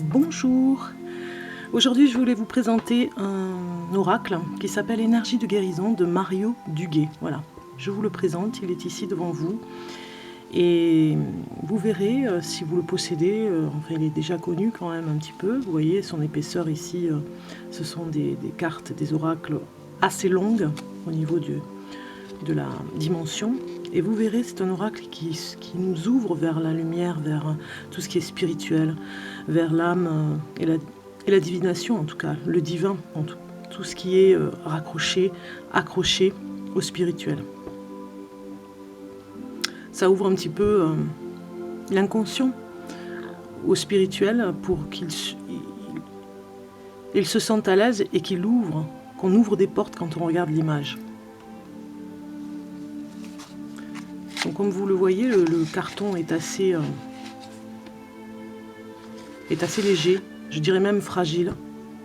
Bonjour. Aujourd'hui, je voulais vous présenter un oracle qui s'appelle Énergie de guérison de Mario Duguay. Voilà, je vous le présente, il est ici devant vous. Et vous verrez, si vous le possédez, enfin il est déjà connu quand même un petit peu. Vous voyez son épaisseur ici, ce sont des cartes, des oracles assez longues au niveau de la dimension. Et vous verrez, c'est un oracle qui nous ouvre vers la lumière, vers tout ce qui est spirituel, vers l'âme et la divination en tout cas, le divin, tout ce qui est raccroché, accroché au spirituel. Ça ouvre un petit peu l'inconscient au spirituel pour qu'il se sente à l'aise et qu'on ouvre des portes quand on regarde l'image. Donc comme vous le voyez, le carton est assez léger, je dirais même fragile,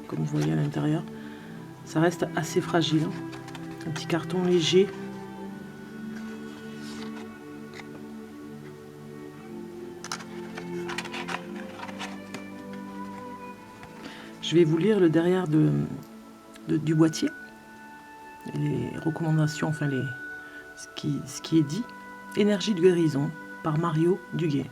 comme vous voyez à l'intérieur. Ça reste assez fragile, un petit carton léger. Je vais vous lire le derrière du boîtier, les recommandations, enfin ce qui est dit. Énergie de guérison par Mario Duguay.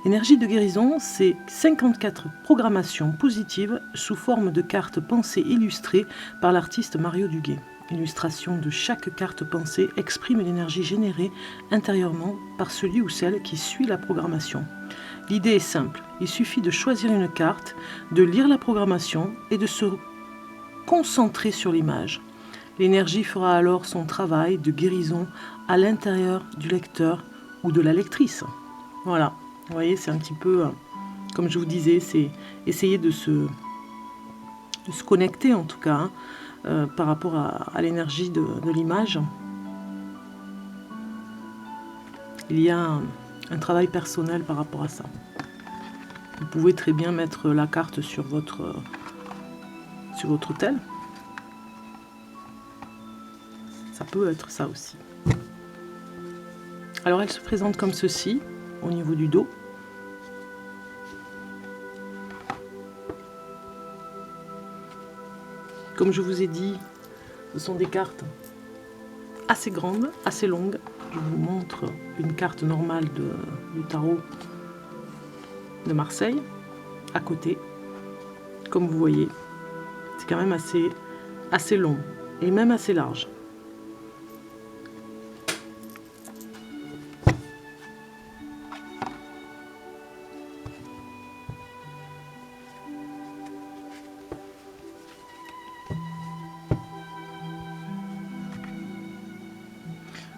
Énergie de guérison, c'est 54 programmations positives sous forme de cartes pensées illustrées par l'artiste Mario Duguay. L'illustration de chaque carte pensée exprime l'énergie générée intérieurement par celui ou celle qui suit la programmation. L'idée est simple, il suffit de choisir une carte, de lire la programmation et de se concentrer sur l'image. L'énergie fera alors son travail de guérison à l'intérieur du lecteur ou de la lectrice. Voilà, vous voyez, c'est un petit peu, comme je vous disais, c'est essayer de se connecter en tout cas, par rapport à l'énergie de l'image. Il y a un travail personnel par rapport à ça. Vous pouvez très bien mettre la carte sur votre autel. Ça peut être ça aussi. Alors elle se présente comme ceci, au niveau du dos. Comme je vous ai dit, ce sont des cartes assez grandes, assez longues. Je vous montre une carte normale du tarot de Marseille, à côté. Comme vous voyez, c'est quand même assez long et même assez large.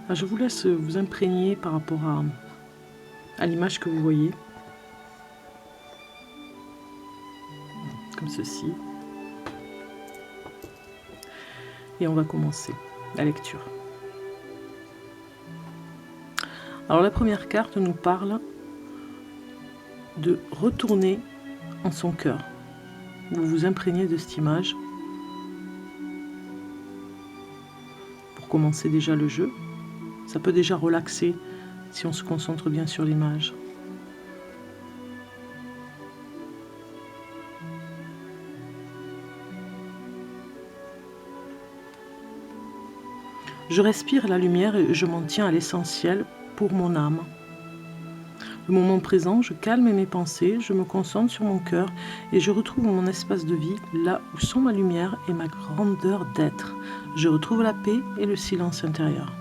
Alors, je vous laisse vous imprégner par rapport à l'image que vous voyez. Comme ceci. Et on va commencer la lecture. Alors la première carte nous parle de retourner en son cœur. Vous vous imprégnez de cette image pour commencer déjà le jeu. Ça peut déjà relaxer si on se concentre bien sur l'image. Je respire la lumière et je m'en tiens à l'essentiel pour mon âme. Le moment présent, je calme mes pensées, je me concentre sur mon cœur et je retrouve mon espace de vie, là où sont ma lumière et ma grandeur d'être. Je retrouve la paix et le silence intérieur.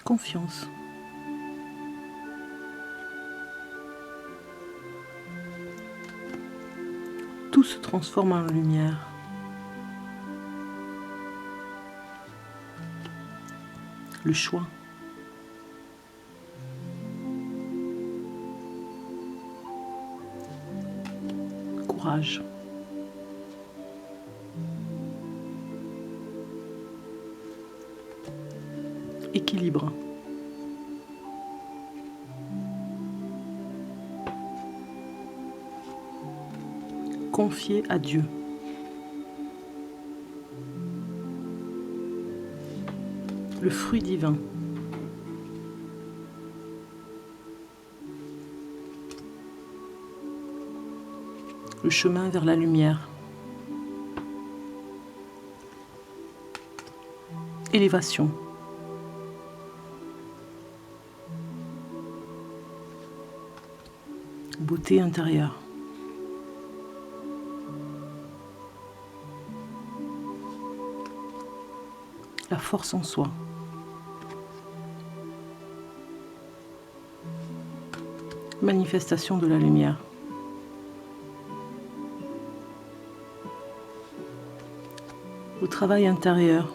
Confiance. Tout se transforme en lumière. Le choix. Courage. Équilibre. Confier à Dieu. Le fruit divin. le chemin vers la lumière. Élévation. Beauté intérieure. La force en soi. Manifestation de la lumière. Le travail intérieur.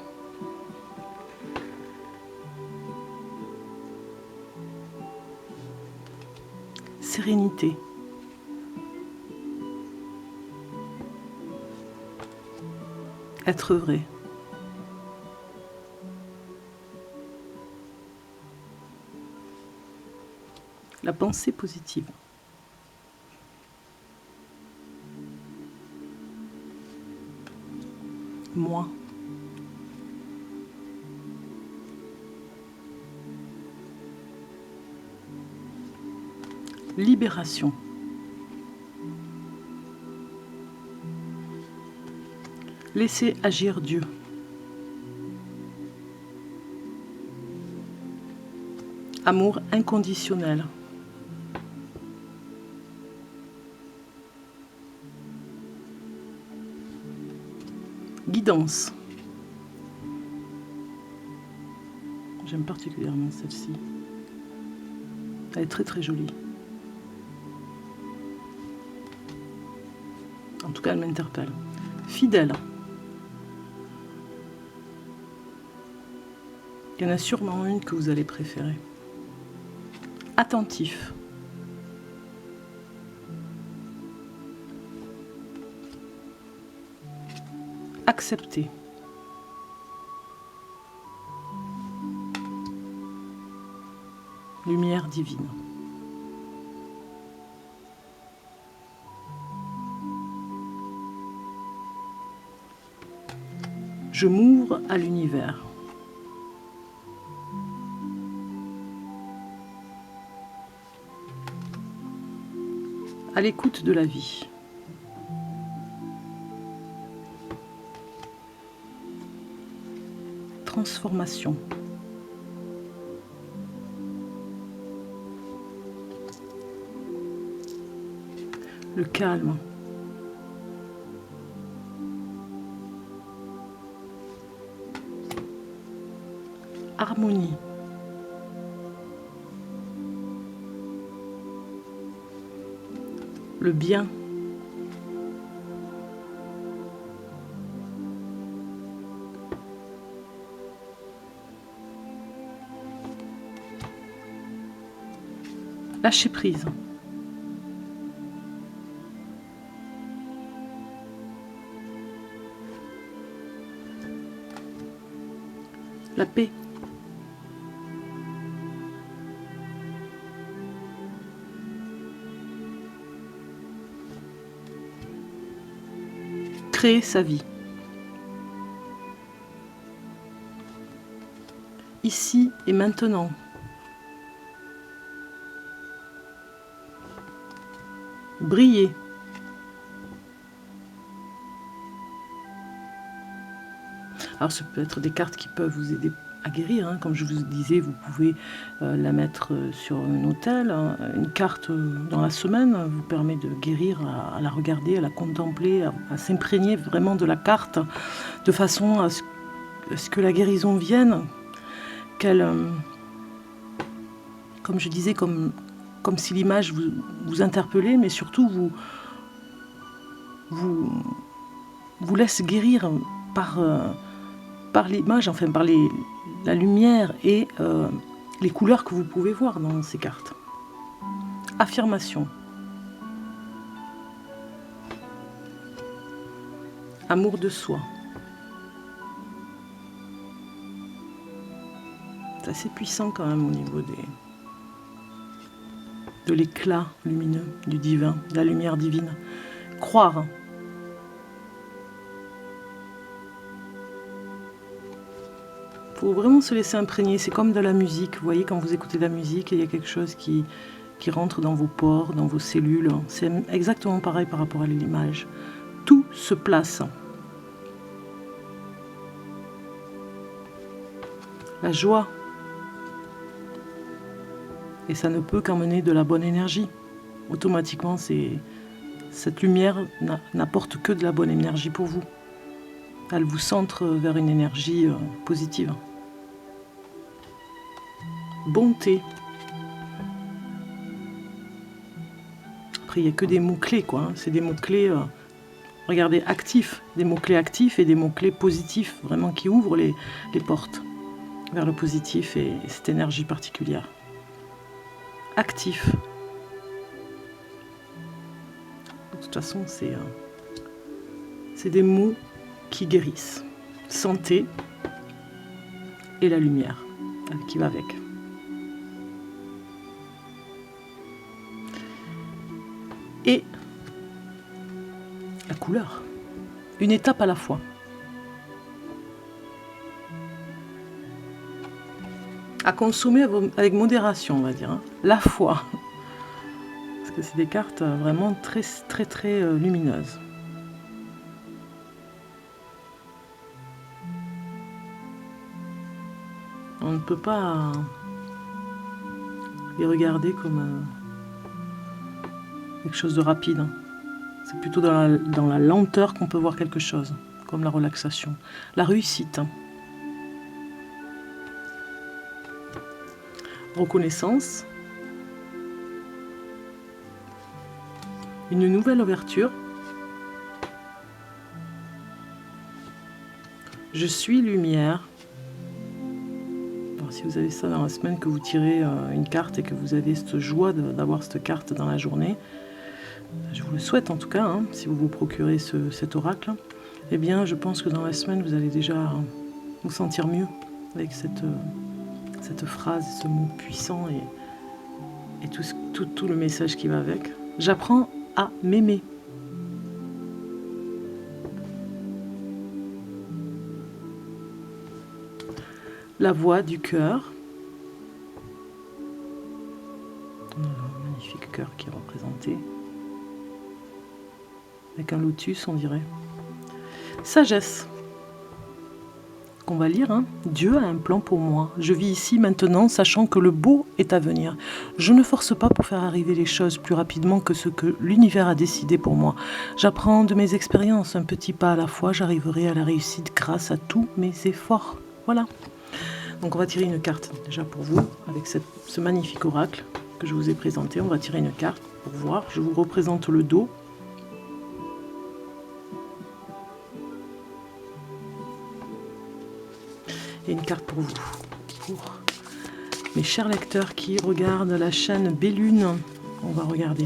Sérénité. Être vrai. La pensée positive. Moi. Libération. Laissez agir Dieu. Amour inconditionnel. Guidance. J'aime particulièrement celle-ci. Elle est très très jolie. En tout cas, elle m'interpelle. Fidèle. Il y en a sûrement une que vous allez préférer. Attentif. Accepter. Lumière divine. Je m'ouvre à l'univers. À l'écoute de la vie. Transformation. Le calme. Harmonie. Le bien. Lâcher prise. La paix. Créer sa vie. Ici et maintenant. Briller. Alors, ça peut être des cartes qui peuvent vous aider à guérir. Hein. Comme je vous disais, vous pouvez la mettre sur un autel. Hein. Une carte dans la semaine vous permet de guérir, à la regarder, à la contempler, à s'imprégner vraiment de la carte, de façon à ce que la guérison vienne, qu'elle, comme je disais, comme si l'image vous interpellait, mais surtout vous laisse guérir par l'image, enfin par la lumière et les couleurs que vous pouvez voir dans ces cartes. Affirmation. Amour de soi. C'est assez puissant quand même au niveau de l'éclat lumineux, du divin, de la lumière divine. Croire. Il faut vraiment se laisser imprégner. C'est comme de la musique. Vous voyez, quand vous écoutez de la musique, il y a quelque chose qui qui rentre dans vos pores, dans vos cellules. C'est exactement pareil par rapport à l'image. Tout se place. La joie. Et ça ne peut qu'emmener de la bonne énergie. Automatiquement, cette lumière n'apporte que de la bonne énergie pour vous. Elle vous centre vers une énergie positive. Bonté. Après, il n'y a que des mots-clés, quoi. Hein. C'est des mots-clés, regardez, actifs. Des mots-clés actifs et des mots-clés positifs, vraiment qui ouvrent les portes vers le positif et cette énergie particulière. Actif. De toute façon, c'est des mots qui guérissent. Santé et la lumière qui va avec. Et la couleur. Une étape à la fois. À consommer avec modération, on va dire. Hein. La foi. Parce que c'est des cartes vraiment très, très, très lumineuses. On ne peut pas les regarder comme quelque chose de rapide. C'est plutôt dans la lenteur qu'on peut voir quelque chose, comme la relaxation. La réussite. Reconnaissance. Une nouvelle ouverture. Je suis lumière. Alors, si vous avez ça dans la semaine, que vous tirez une carte et que vous avez cette joie d'avoir cette carte dans la journée, je vous le souhaite en tout cas, hein, si vous vous procurez cet oracle, eh bien je pense que dans la semaine vous allez déjà vous sentir mieux avec cette phrase, ce mot puissant et tout le message qui va avec. J'apprends à m'aimer. La voix du cœur. Un magnifique cœur qui est représenté. Avec un lotus, on dirait. Sagesse. Qu'on va lire, hein. Dieu a un plan pour moi. Je vis ici maintenant, sachant que le beau est à venir. Je ne force pas pour faire arriver les choses plus rapidement que ce que l'univers a décidé pour moi. J'apprends de mes expériences, un petit pas à la fois. J'arriverai à la réussite grâce à tous mes efforts. Voilà. Donc on va tirer une carte déjà pour vous, avec ce magnifique oracle que je vous ai présenté. On va tirer une carte pour voir. Je vous représente le dos. Et une carte pour vous, pour mes chers lecteurs qui regardent la chaîne Bellune. On va regarder.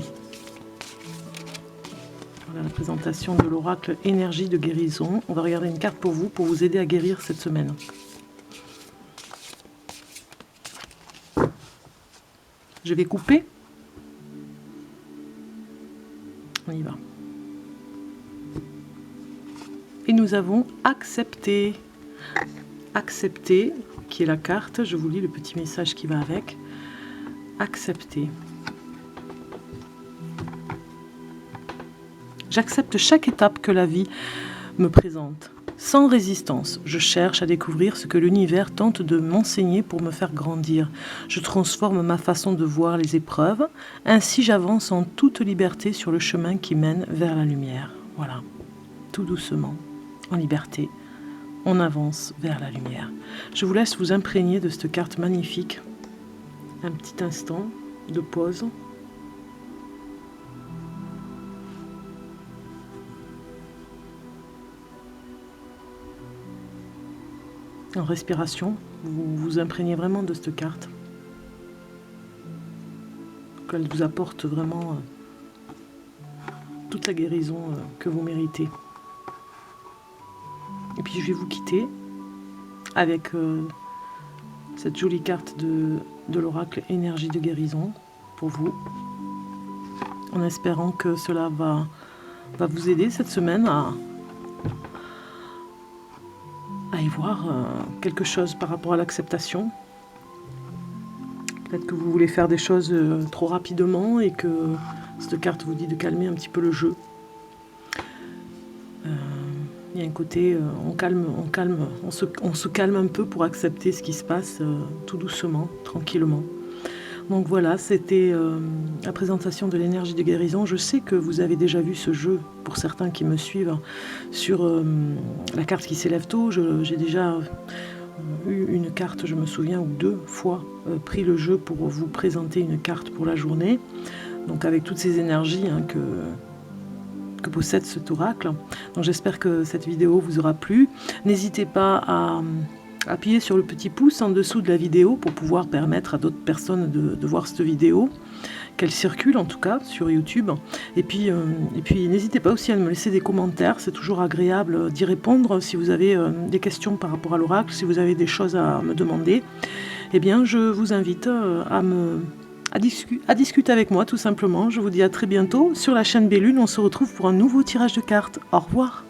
Voilà la présentation de l'oracle énergie de guérison. On va regarder une carte pour vous aider à guérir cette semaine. Je vais couper. On y va. Et nous avons accepté. Accepter, qui est la carte. Je vous lis le petit message qui va avec. Accepter. J'accepte chaque étape que la vie me présente. Sans résistance, je cherche à découvrir ce que l'univers tente de m'enseigner pour me faire grandir. Je transforme ma façon de voir les épreuves. Ainsi, j'avance en toute liberté sur le chemin qui mène vers la lumière. Voilà, tout doucement, en liberté. On avance vers la lumière. Je vous laisse vous imprégner de cette carte magnifique. Un petit instant de pause. En respiration, vous vous imprégnez vraiment de cette carte. Qu'elle vous apporte vraiment toute la guérison que vous méritez. Et puis je vais vous quitter avec cette jolie carte de l'oracle énergie de guérison pour vous, en espérant que cela va vous aider cette semaine à y voir quelque chose par rapport à l'acceptation, Peut-être que vous voulez faire des choses trop rapidement et que cette carte vous dit de calmer un petit peu le jeu. Il y a un côté, on se calme un peu pour accepter ce qui se passe tout doucement, tranquillement. Donc voilà, c'était la présentation de l'énergie de guérison. Je sais que vous avez déjà vu ce jeu, pour certains qui me suivent, sur la carte qui s'élève tôt. J'ai déjà eu une carte, je me souviens, ou 2 fois pris le jeu pour vous présenter une carte pour la journée. Donc avec toutes ces énergies que possède cet oracle. Donc j'espère que cette vidéo vous aura plu. N'hésitez pas à appuyer sur le petit pouce en dessous de la vidéo pour pouvoir permettre à d'autres personnes de voir cette vidéo, qu'elle circule en tout cas sur YouTube. Et puis n'hésitez pas aussi à me laisser des commentaires, c'est toujours agréable d'y répondre. Si vous avez des questions par rapport à l'oracle, si vous avez des choses à me demander, eh bien je vous invite à discuter avec moi tout simplement. Je vous dis à très bientôt sur la chaîne Bellune. On se retrouve pour un nouveau tirage de cartes. Au revoir.